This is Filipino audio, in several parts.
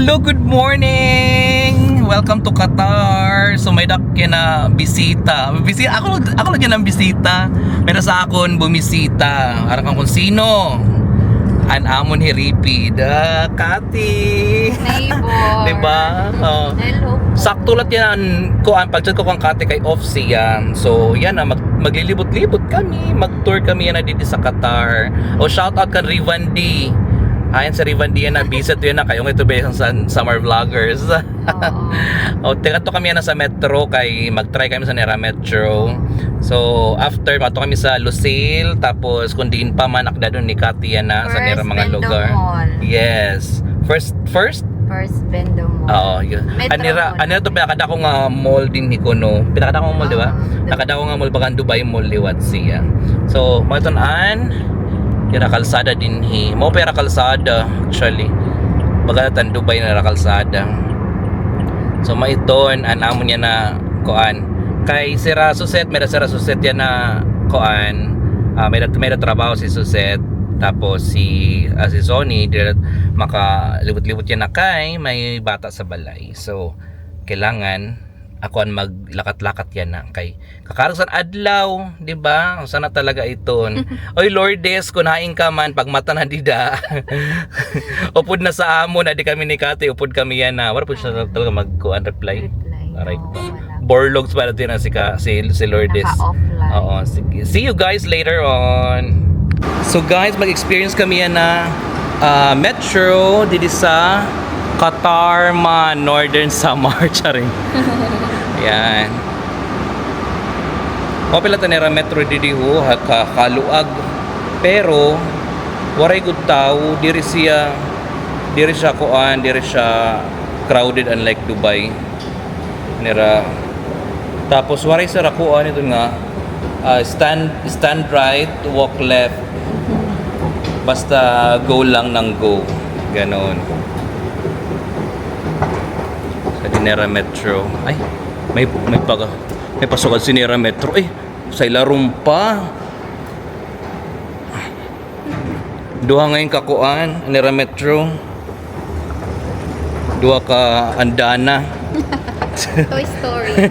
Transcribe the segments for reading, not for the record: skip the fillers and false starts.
Hello, good morning! Welcome to Qatar. So may dakya na bisita. Ako lagi ng bisita. Pero sa akon bumisita. Harap kung sino. An amon hiripid. Kati. Neighbor. Diba? Hello. Sakto lang yan ko ang pagchat ko kang Kati kay off siya. So yan na maglilibot-libot kami. Mag-tour kami yan na dito sa Qatar. Shout out kan Rivandi. Ayan sa Rivandi yan na visit yun na kayong ito ba yung summer vloggers. Teka to kami yan sa metro kay mag-try kami sa Nera Metro. So after mato kami sa Lucille tapos kung diin pa man nakda doon ni Kati yan na sa Nera mga lugar. Yes. First Bendo Mall. Oo, yun. Anira to pinakada ko nga mall din ni Kuno. Pinakada ko nga mall, di ba? Nakada ko nga mall baka Dubai Mall liwat siya. So, matunan yung kalsada din mo pera kalsada actually. Baga tan Dubai na kalsada. So maiton an amo niya na kuan. Kay Sira Suset, may Sira Suset yan na kuan. May trabaho si Suset. Tapos si Sony makalibot-libot yan na kay may bata sa balay. So kailangan ako ang maglakat-lakat yan na kay kakarasan adlaw, di ba? Sana talaga iton. Oy Lourdes, kunain ka man pag mata na dida. Upod na sa amo na di kami ni Kati, upod kami yan na. Wala po siya talaga mag-kuan reply. Alright pa. Borlogs para din na si Lourdes. Oo, sige. See you guys later on. So guys, mag-experience kami yan na metro dito sa Qatar Northern Samar charing. Yan. Pila tanera metro didi ho kaluag. Pero waray gud tao, diri siya kuan, diri siya crowded unlike Dubai. Nera. Tapos waray sa kuan ito nga stand right, walk left. Basta go lang ng go. Ganon. Sa Nera Metro. Ay, may pasukan si Nera Metro. Sa ilarom pa. Duha ngayon kakuan, Nera Metro. Duha ka andana. Toy Story.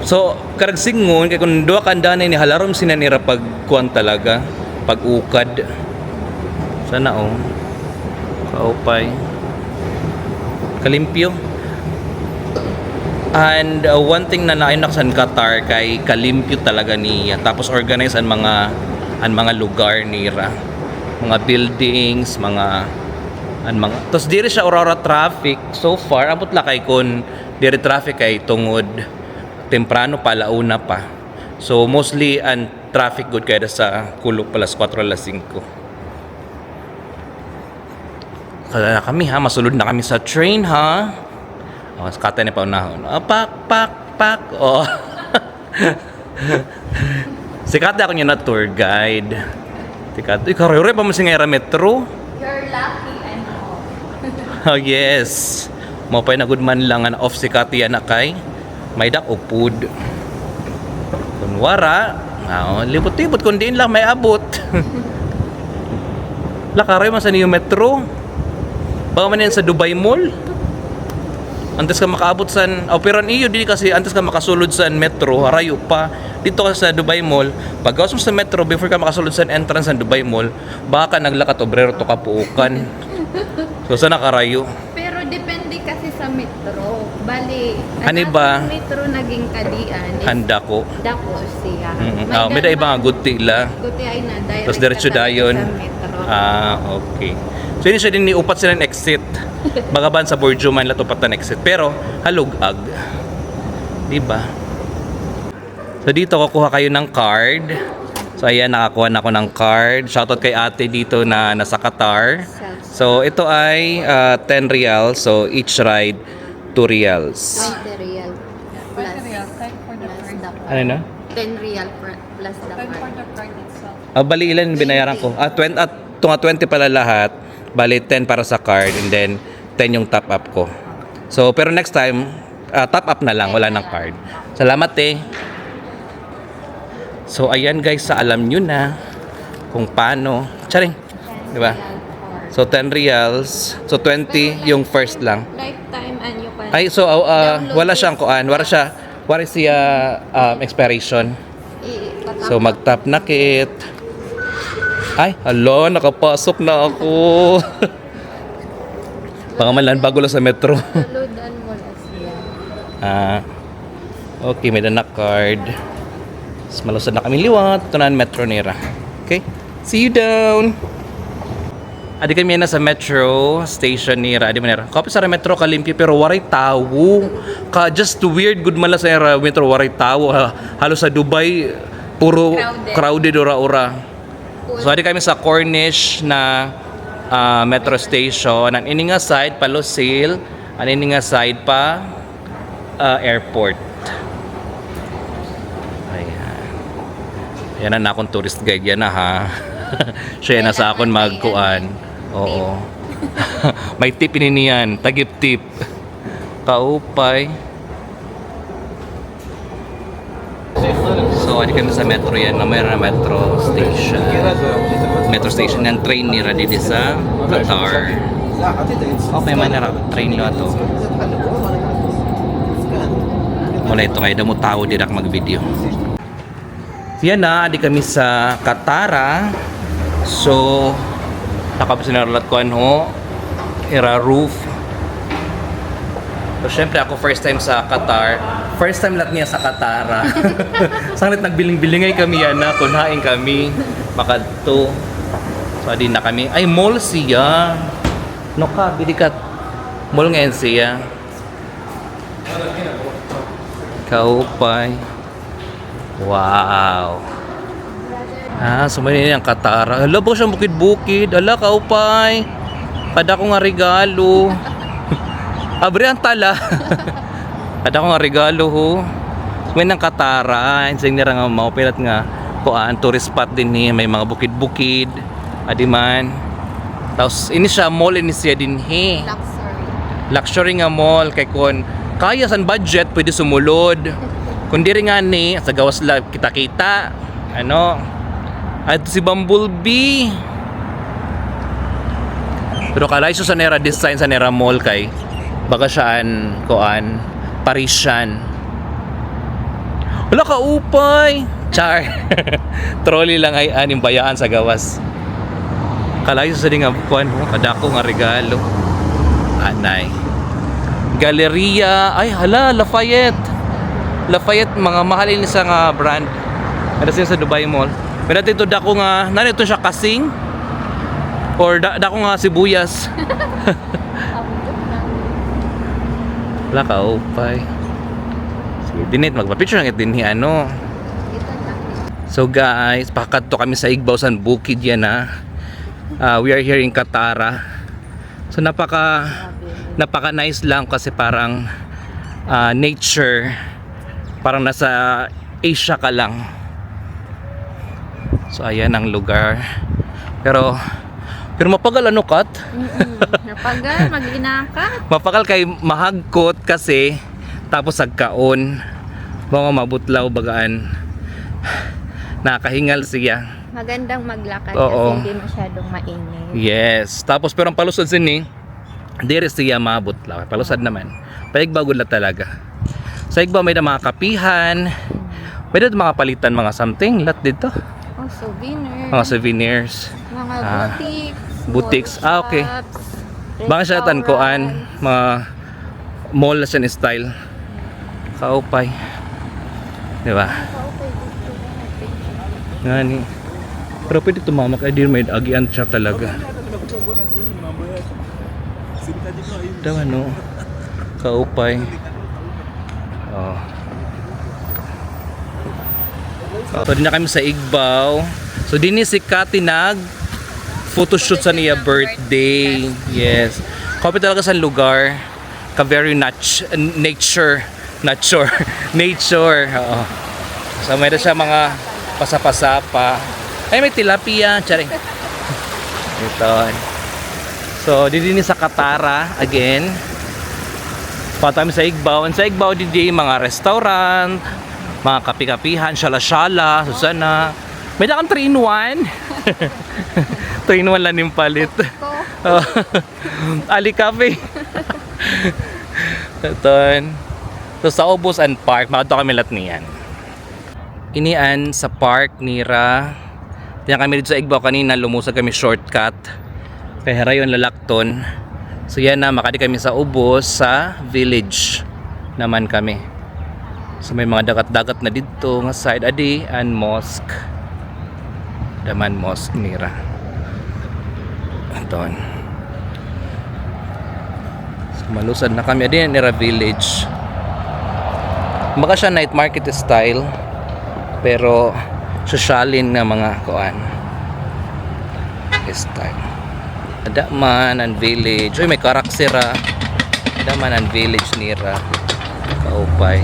So, karag singon kay kung duha ka andana ni halarom sina Nera pagkuan talaga, pag-ukad. Sana kaupay. Kalimpyo. And one thing na nainak sa Qatar kay kalimpyo talaga niya. Tapos organize ang mga lugar nira. Mga buildings, mga tapos diri siya aurora traffic so far abot la kay kun diri traffic kay tungod temprano pa launa pa. So mostly ang traffic good kay sa kulog palas 4 alas 5. Kaya kami ha, masulod na kami sa train ha. Kata ni paunahon. Pak. Oh. Si Kata ako niya na tour guide. Si Kata, karayore pa mo si Nera Metro. You're lucky and off. Oh yes. Mapay na good man lang an off si Kata yan na kay. May dak upod. Kunwara. Libot-libot kung diin lang may abot. Lakaray man sa Neo Metro. Baka man yan sa Dubai Mall. Antes ka makaabot sa operan iyo di kasi antes ka makasulod sa metro harayo pa dito ka sa Dubai Mall pagkaos mo sa metro before ka makasulod sa entrance sa Dubai Mall baka naglakat obrero to kapuukan. So sana karayo pero depende kasi sa metro bali ani ba metro naging kadian handa ko dako siya may da ibang guti la guti ay na direct tapos diretso dayon okay. So yun siya din niupat sila ng exit. Bagaban sa Borjo man latupat ng exit. Pero halugag. Diba? So dito kukuha kayo ng card. So ayan, nakakuha na ako ng card. Shoutout kay ate dito na nasa Qatar. So ito ay 10 reals. So each ride 2 reals. 20 real plus Ano na? 10 real plus the card. Bali ilan binayaran ko? 20 pala lahat. Bali 10 para sa card and then 10 yung top up ko. So pero next time top up na lang, wala ng card. Salamat So ayan guys, sa alam nyo na kung paano. Charing, di ba? So 10 reals. So 20 yung first lang. Lifetime and you can Ay, so download wala siyang this. kuan. Wala siya expiration. So mag-tap na kit. Ay, alo, nakapasok na ako. Pangamalan bago lang sa metro. Downloadan mo na siya. Okay, may danak card. Mas malusad na kami liwat. Ito na ang metro nira. Okay, see you down. Adi kami na sa metro station nira. Adi manera. Kapit sa metro kalimpyo pero waray tawo. Just weird good mala sa metro waray tawo. Halos sa Dubai puro crowded ora-ora. So adi kami sa Cornish na metro station. Ang ini nga side pa Lucille, ang ini nga side pa airport. Ayan. Yan na akong tourist guide yan na ha. Siya na sa akon magkuan. Oo. May tip ini niyan, tagip tip. Kaupay. So, adi kami sa metro yan, na mayroon na metro station. Metro station ng train ni Radidi sa Qatar. Okay man na train nyo ito. Muna ito ngayon, damo tao dirak mag-video. Yan na, adi kami sa Qatar. So, nakapasinarulat ko ano, era roof. So, syempre ako first time sa Qatar. First time lahat niya sa Qatar. Sanglit nagbiling-bilingay kami yan na, kunhain kami. Makadto. So, adi na kami. Ay, mall siya. No ka, bilikat. Mall ngayon siya. Kaupay. Wow. Sumayin ang Qatar. Ala, ba siyang bukid-bukid? Ala, kaupay. Kada ko nga regalo. Abre ang tala. Kada ko nga regalo ho. Sumayin ang Qatar. Insing nira nga maupilat nga. Kuan, tourist spot din ni. May mga bukid-bukid. Adiman. Tapos, ini siya, mall ini siya din he. Luxury. Luxury nga mall. Kay kun kaya san budget, pwede sumulod. Kung di rin nga ni, sa gawas lang kita-kita. Ano? At si Bumblebee. Pero kalay sa nera design sa nera mall kay baka siyaan kuan Parisian. Wala ka upay. Char. Trolley lang ay aning bayaan sa gawas. Kalay sa nga kuan mo kadako nga regalo. Anay. Galleria, ay hala Lafayette, mga mahalin sa nga brand. Ada siya sa Dubai Mall. Pero dito dako nga, nanito siya kasing or dako nga sibuyas. Wala ka upay. Sige, dinit magpa-picture lang din ano. So guys, pakadto kami sa Igbawsan Bukid yan ha. We are here in Qatar. So napaka nice lang kasi parang nature, parang nasa Asia ka lang. So ayan ang lugar. Pero mapagal ano kat? Napagal, mag-inakat. Mapagal kay mahagkot kasi tapos agkaon. Mga mabutlaw bagaan. Nakahingal siya. Magandang maglakad Oo. kasi hindi masyadong mainit. Yes. Tapos pero ang palusad sini, dire siya mabutlaw. Palusad naman. Paigbagod la talaga. Sa Igbaw may na mga kapihan. May na mga palitan mga something. Lat dito. Oh, souvenirs. Mga souvenirs. Mga boutiques. small Okay. shops, Baka siya tankuan. restaurants. Mga mall na siya style. Kaupay. Diba? Ngani. Pero pwede tumamak ay di may agian siya talaga. Daw ano. Kaupay. Oh. So din na kami sa Igbaw. So din ni si Kati nag photoshoot sa niya birthday. Yes. Kapit talaga sa lugar. Ka very nature. Oo. So may siya mga pasapasapa. Ay may tilapia, charing. Ito. So din sa Katara again. Patami sa Igbaw. And sa Igbaw din mga restaurant, mga kapi-kapihan, shala-shala, Susana. May dakang 3-in-1. 3-in-1 lang yung palit. Oh. Ali Cafe. Ito. So sa Ubos and Park, makato kami lahat niyan. Inian sa park nira. Tiyan kami dito sa Igbaw kanina, lumusag kami shortcut. Kaya harayon lalakton. So yan na, makadi kami sa Ubos sa village naman kami. So may mga dagat-dagat na dito nga side adi and mosque. Daman mosque nira. Anton. So malusad na kami adi nira village. Baka siya night market style pero sosyalin nga mga kuan style. Ada man ang village. Uy, may karaksira. Ada man ang village nira. Kaupay.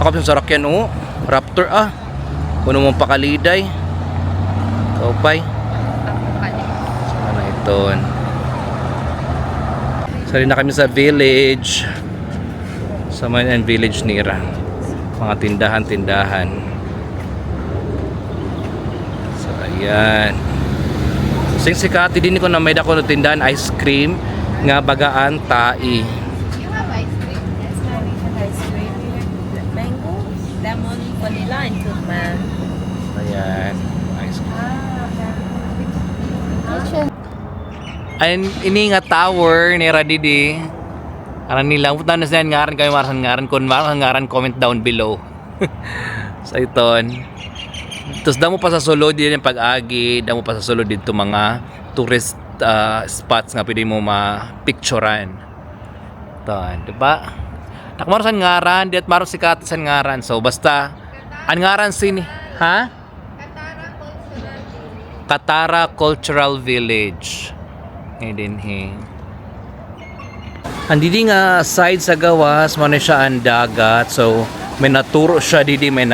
Ako sa sarakyan o. Raptor ah. Kuno mong pakaliday. Kaupay. Ano ito? Sali na kami sa village. Sa man ang village nira. Mga tindahan-tindahan. So ayan. Sing sikati din ko na may dako no tindahan ice cream nga bagaan tai. You have ice cream? Yes, ma'am, we have ice cream. We have mango, lemon, vanilla, and fruit, ma'am. Ayan. Ice cream. Kitchen. Ayan, ini nga tower ni Radidi. Aran nila, punta na siya ngaran kayo marasan ngaran kun marasan ngaran comment down below. Sa iton. Tapos damo pa sa sulod din yung pag-agi, damo pa sa sulod dito mga tourist spots nga pwede mo ma-picturean. Ito, di ba? Nakmarasan ngaran, diat maro si Katasan ngaran. So basta ang ngaran sini, ha? Katara Cultural Village. Ngayon din andidi nga side sa gawas mo na siya ang dagat, so may naturo siya didi, may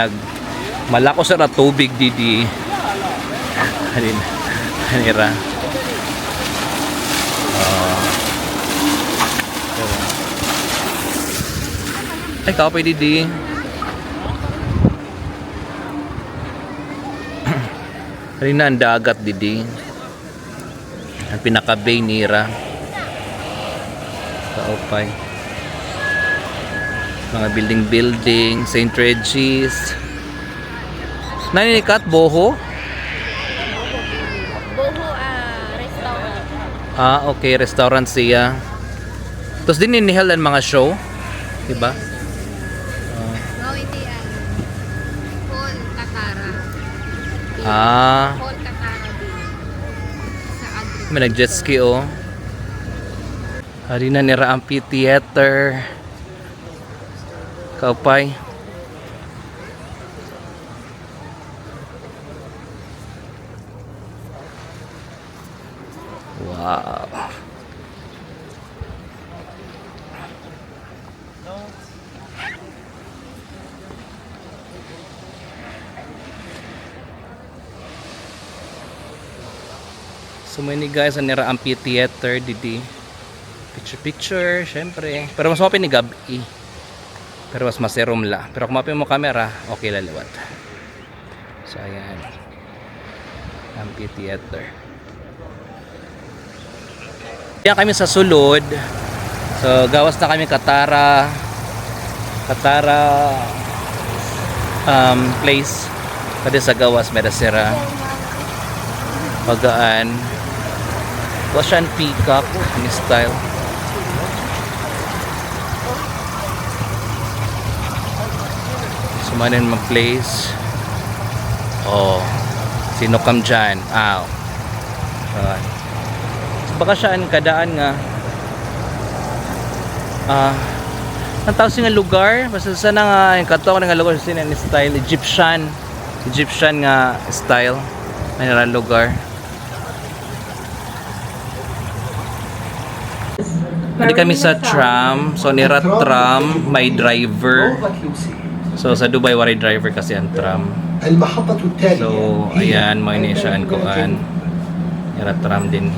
malako sa na tubig didi. Halin hanira ay kapay didi. Halin na ang dagat didi, ang pinaka bay nira. Kaupay. Mga building, St. Regis. Naninikat, Boho? Boho restaurant. Okay, restaurant siya. Tapos din inihalan mga show. Diba? No, hindi yan. Hall Katara. Hall Katara din. Sa Agri. May nag-jet ski oh. Hari na nira amphitheater. Kaupay. Wow. So many guys ang nira amphitheater didi. Picture, syempre. Pero mas mapin ni gabi. Pero mas maserom la. Pero kung mapin mo camera, okay laliwat. So, ayan. Amphitheater. Yan kami sa sulod. So, gawas na kami Katara place. Pwede sa gawas, Medasera. Pagaan. Washan Peacock ni style. Sumanin mga place. Oh, sino kam dyan? Aw. So baka siya ang kadaan nga ang tawag siya nga lugar, basta sana nga yung katuwa nga lugar siya nga style Egyptian nga style na lugar. Hindi kami sa tram, so nira tram, may driver. So sa Dubai waray driver kasi ang tram. So ayan, may nisyan koan. Nira tram din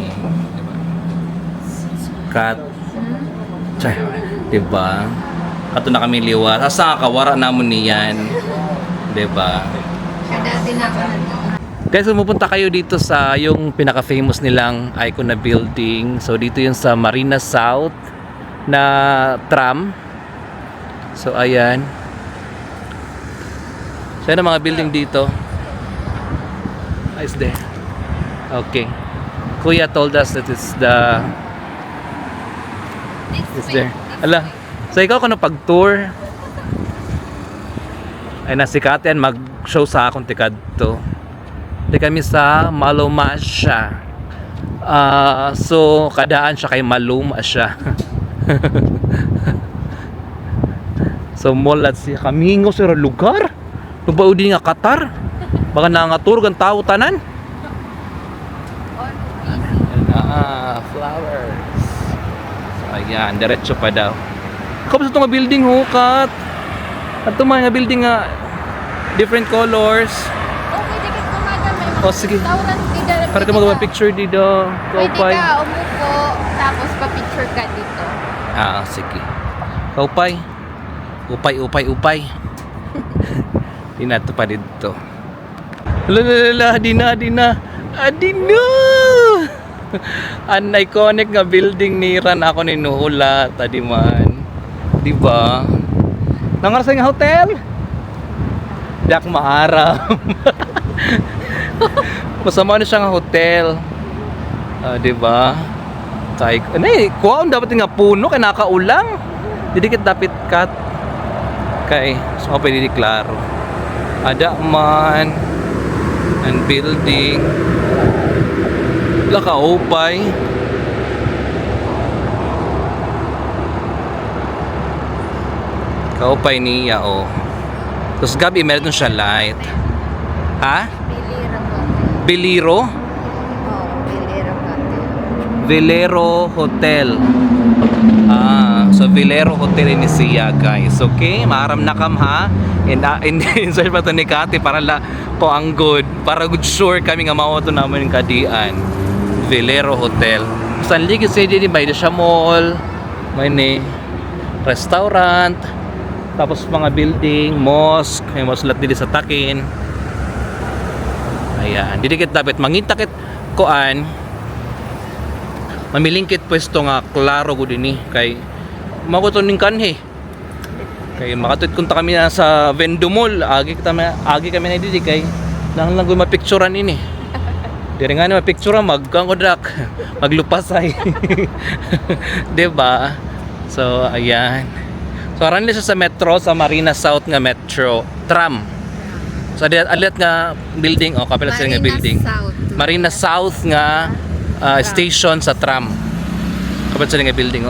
kat. Diba? Kato na kami liwat. Asa kawara namon niyan. Diba? Dati na ako Guys, kung pupunta kayo dito sa yung pinaka-famous nilang icon na building. So, dito yun sa Marina South na tram. So, ayan. So, yan ang mga building dito. Is there? Okay. Kuya told us that it's the... Is there? Ala. So, ikaw kung pag-tour, ay nasikatan mag-show sa akong tikad to. Di kami sa Maluma siya. So, kadaan siya kay Maluma siya. So, mall at siya. Kamingo sa lugar. Lubaudi nga Qatar. Baka nangaturog ang tao tanan. Flowers. So, ayan. Diretso pa daw. Kapos ito nga building ho, Kat. At ito mga building nga different colors. Okay, di ka madam. May mga Oh, sige. restaurant dito. Para ka magpa-picture dito. Pwede Kaupay. ka umupo, tapos pa-picture ka dito. Sige. Kaupay. Upay. Di na ito pa dito. Lalala, di na. An iconic nga building ni Ran ako ni Nuhula. Tadi man. Diba? Nangarasa nga hotel? Di ako maaram. Masama na siya nga hotel. Diba? Kay, kuwaon dapat nga puno kay nakaulang. Didikit dapat kat. Kay, so ako pwede klaro. Ada man ang building. Lakaupay. Kaupay niya, oh. Tapos gabi meron siya light. Ha? Bilira ko. Beliro? Oo, Bilira ko. Velero Hotel. So Velero Hotel ini siya, guys. Okay, maaram na kam ha. In search pa to ni Kati para la ko ang good. Para good sure kami nga mao to naman yung kadian. Velero Hotel. Sa ligid sa di may siya mall. May ni restaurant. Tapos mga building, mosque, may moslat dili sa Takin. Ayan, didikit dapat mangitakit koan. Mamilingkit pwesto nga klaro gud ini kay makuton ning kanhe. Kay makatut kunta kami na sa Vendo Mall, agi kami na didi kay nang lang mapicturean ini. Dire nga na mapicturean magkangodak, maglupasay. 'Di ba? So ayan. So aran siya sa metro sa Marina South nga metro tram. So alit nga building kapila sila nga building. Marina South nga station sa tram. Kapila sila nga building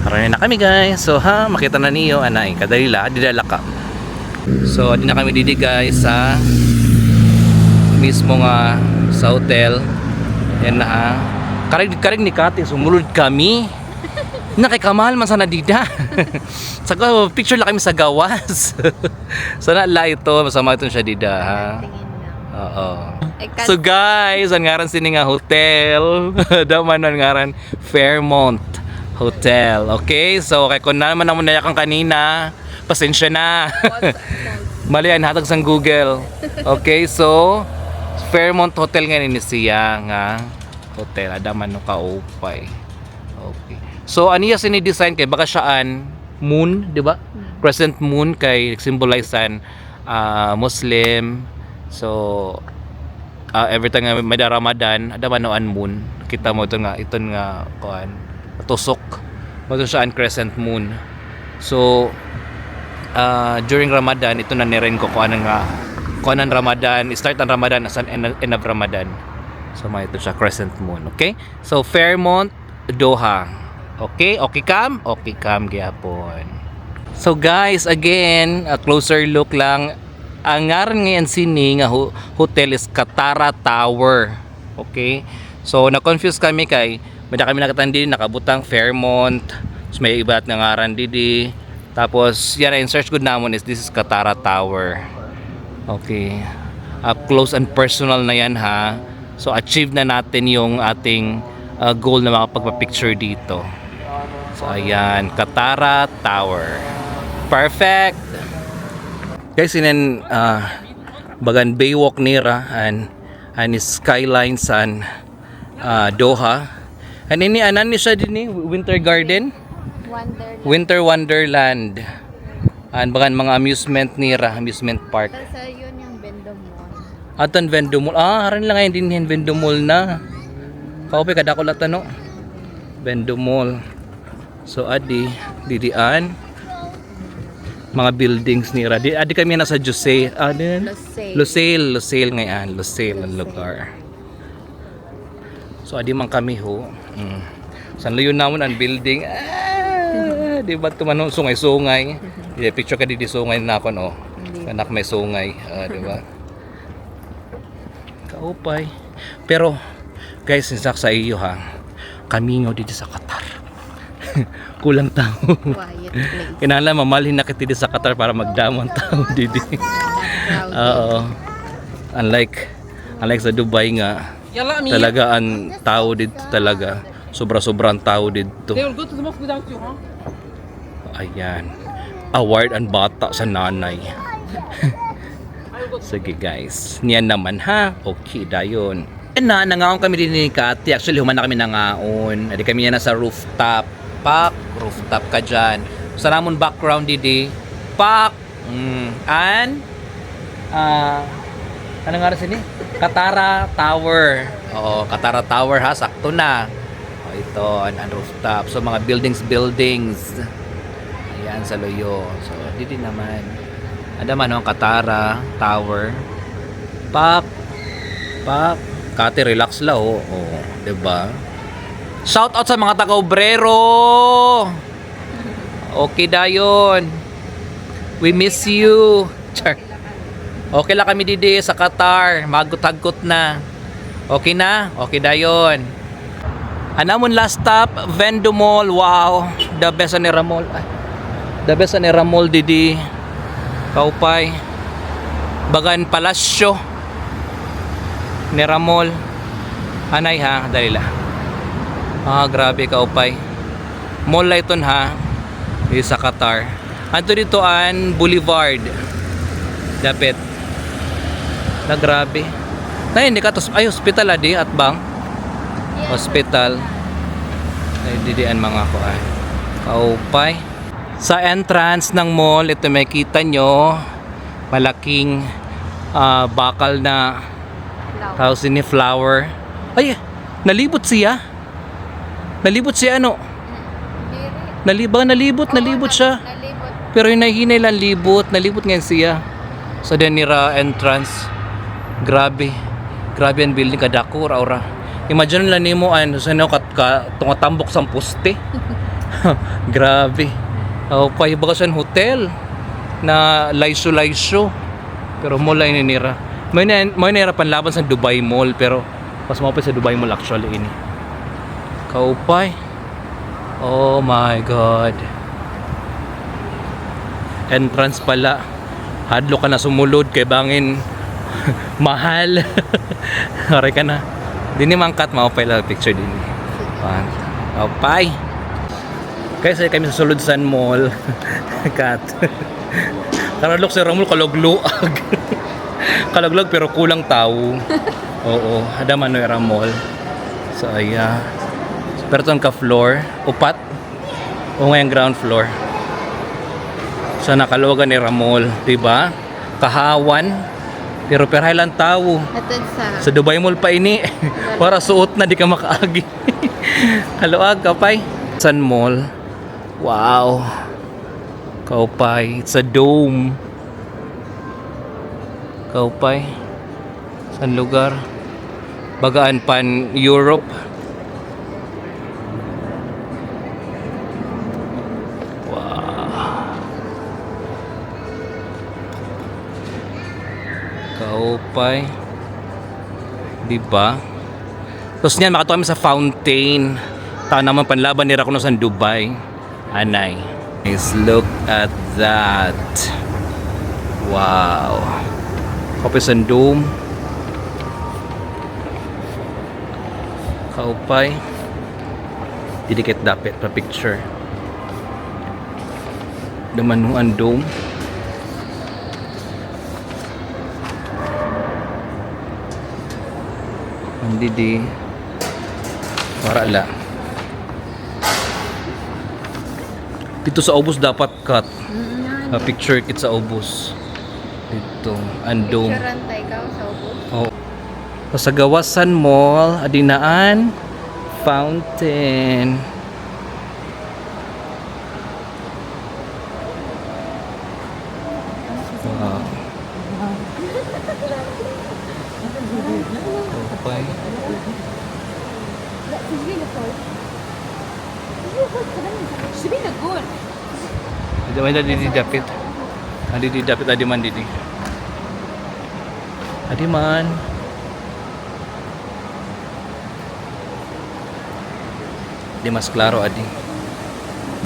Aran na kami guys. So makita na niyo anay kadalila didala ka. So di na kami didi guys sa mismo nga sa hotel. Yan na Karig ni Kati sumulod kami. Nakikamal man sana dida. Saka picture lang kami sa gawas. Sana la ito masama ito siya dida ha. Oo. So guys, ang ngaran sini nga hotel. Daman ang ngaran Fairmont Hotel. Okay? So kay kun naman ang munayakang kanina, pasensya na. Mali ang hatag sang Google. Okay? So Fairmont Hotel nga ni siya nga hotel adaman no kaupay. Okay. So aniya sini-design kay baka siyaan moon, di ba? Crescent moon kay symbolizean Muslim. So every time nga may Ramadan, ada man noan moon. Kita mo ito nga kuan tusok. Mo siya an crescent moon. So during Ramadan ito na niren ko kuan nga kuanan Ramadan, start ang Ramadan as an end of Ramadan. So may ito siya crescent moon, okay? So Fairmont Doha. Okay kam gyapon. So guys, again, a closer look lang. Ang ngaran ngayon sini nga hotel is Katara Tower. Okay? So na-confuse kami kay may kami nakatandi nakabutang Fairmont. So, may iba't nga ngaran didi. Tapos yan in search good namon is this is Katara Tower. Okay. Up close and personal na yan ha. So achieve na natin yung ating goal na makapagpa-picture dito. So ayan, Katara Tower. Perfect. Guys, bagan Baywalk nira and skyline san Doha. And ini anan ni siya din ni Winter Garden, Wonderland. Winter Wonderland. And bagan mga amusement nira, amusement park. Tapos yun yung Bendo Mall. Atan Vendo Mall. Haran lang ngayon din yung Vendo Mall na. Kaupe kada ko lata no. Vendo Mall. So adi didian mga buildings nira. Adi kami nasa Jose. Lucille ngayon. Lucille ang lugar. So adi man kami ho. San layon namon ang building. Di ba tumanong sungay-sungay. Yeah, picture ka di sungay na ako no. Anak may sungay, di ba? Kaupay. Pero guys, sinsak sa iyo ha. Kami nga dito sa Qatar. Kulang tao. Quiet place. Kinala mamalhin na kita dito sa Qatar para magdamon tao dito. Crowded. Oo. Unlike sa Dubai nga, talaga ang tao dito talaga. Sobra-sobrang tao dito. Ayan. Award ang bata sa nanay. Sige guys. Niyan naman ha. Okay, dayon. Nangaon kami din ni Kati. Actually, humana kami nangaon. Adi kami yan nasa rooftop. Pak. Rooftop ka dyan. Sa namon background didi. Pak. And ano nga rin sini? Katara Tower. Oo, Katara Tower ha. Sakto na. O, ito, ang rooftop. So, mga buildings. Ayan, sa Loyo. So, didi naman. Ada man ang Katara Tower. Pak. Kati, relax lang, oh. Oh, 'di ba? Shout out sa mga taga-Obrero. Okay dayon. We miss you. Char. Okay lang kami didi sa Qatar. Magut-hagot na. Okay na? Okay dayon. Anamon last stop, Vendo Mall. Wow, the best ni Ramol. The best ni Ramol didi. Kaupay. Bagan Palasyo ni Ramol. Anay ha, dali la. Grabe Kaupay. Mall la iton ha. Di sa Qatar. Anto dito an Boulevard. Dapit. Na grabe. Na hindi ka to ay hospital adi at bang. Hospital. Ay didian mga kuan. Kaupay. Sa entrance ng mall, ito may kita nyo malaking bakal na house ni flower. Ay, nalibot siya. Nalibot siya ano? Nalibot siya. Nalibot. Pero hinahinay lang nalibot ngayon siya. Sa Denira entrance. Grabe ang building kadako ora. Imagine lang nimo sa tungatambok sa poste. Grabe. Pahibaga hotel na laisyo. Pero mall ay ninira. May nira panlaban sa Dubai Mall pero mas mapay sa Dubai Mall actually ini. Kaupay. Oh my god. Entrance pala. Hadlo ka na sumulod kay bangin mahal. Aray ka na. Dini mangkat mapay lang picture din. Kaupay. Kaya kami sa Suludsan Mall. Kat. Karalok sa Ramul kalogluag. Kalogluag pero kulang tao. Oo, ada man no Mall. So aya. Pero ton ka floor, upat. O ngayong ground floor. So nakaluwagan ni Ramol, 'di ba? Kahawan. Pero perhay lang tao. Atun Sa Dubai Mall pa ini. Para suot na di ka makaagi. Kaluag kapay. San Mall. Wow. Kaupay. It's a dome. Kaupay. San lugar? Bagaan pan Europe. Wow. Kaupay. Diba? Tapos niyan makatuwa kami sa fountain. Taon naman panlaban nila kuno sa Dubai. Anay. Let's look at that. Wow. Kapisan dome. Kaupay. Didikit dapit pa picture. Damanuan dome. Hindi di. Para la. Dito sa Obus dapat cut. Picture kit sa Obus. Dito. Andong. Picturean tayo ikaw sa ubos. Oh. Sa Gawasan Mall, Adinaan, Fountain. Wow. Okay. Hindi man didi dapit. Didi dapit adi man didi. Adi man. Di mas klaro adi.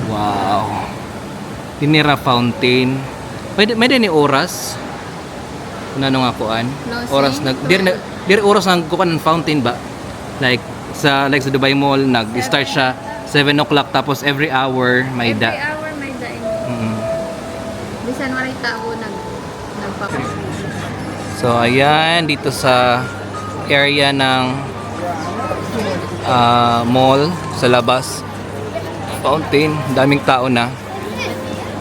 Wow. Tinira fountain. May ni oras. Ano nga kuan? Closing? Oras nag dir oras ang kuan ng fountain ba? Like sa Dubai Mall nag-start siya 7 o'clock tapos every hour may Every da. hour may daing. Mm. Bisan maray tao nagpapas. So ayan dito sa area ng mall sa labas. Fountain, daming tao na.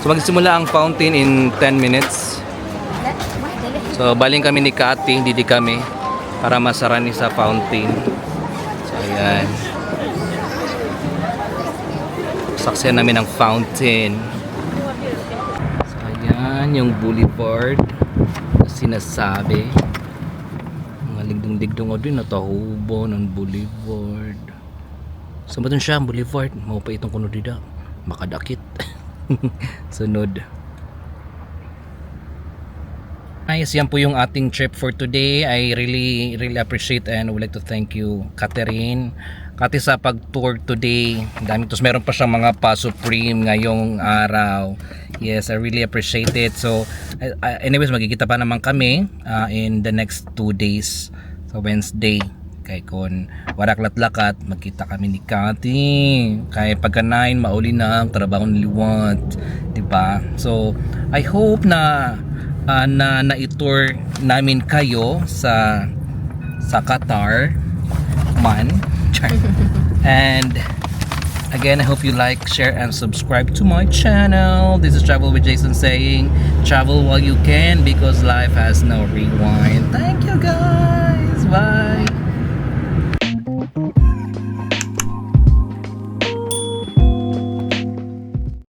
So magsisimula ang fountain in 10 minutes. So baling kami ni Kati, hindi kami para masarani sa fountain. So ayan. Saksiyan namin ang fountain. So ayan yung boulevard na sinasabi. Mga ligdong-ligdong o din natahubo ng boulevard. So ba siya ang boulevard? Mau pa itong kuno dida. Makadakit. Sunod. Nice, yan po yung ating trip for today. I really appreciate and would like to thank you, Catherine. Kati sa pag-tour today. Dami tos meron pa siyang mga pa-supreme ngayong araw. Yes, I really appreciate it. So, anyways, magkikita pa naman kami in the next 2 days. So, Wednesday. Kay kon waraklat-lakat, magkita kami ni Kati. Kay pagka 9, mauli na ang trabaho ni Liwat. Diba? So, I hope na na-tour namin kayo sa Qatar man. And again, I hope you like, share, and subscribe to my channel. This is Travel with Jason saying, travel while you can because life has no rewind. Thank you guys. Bye.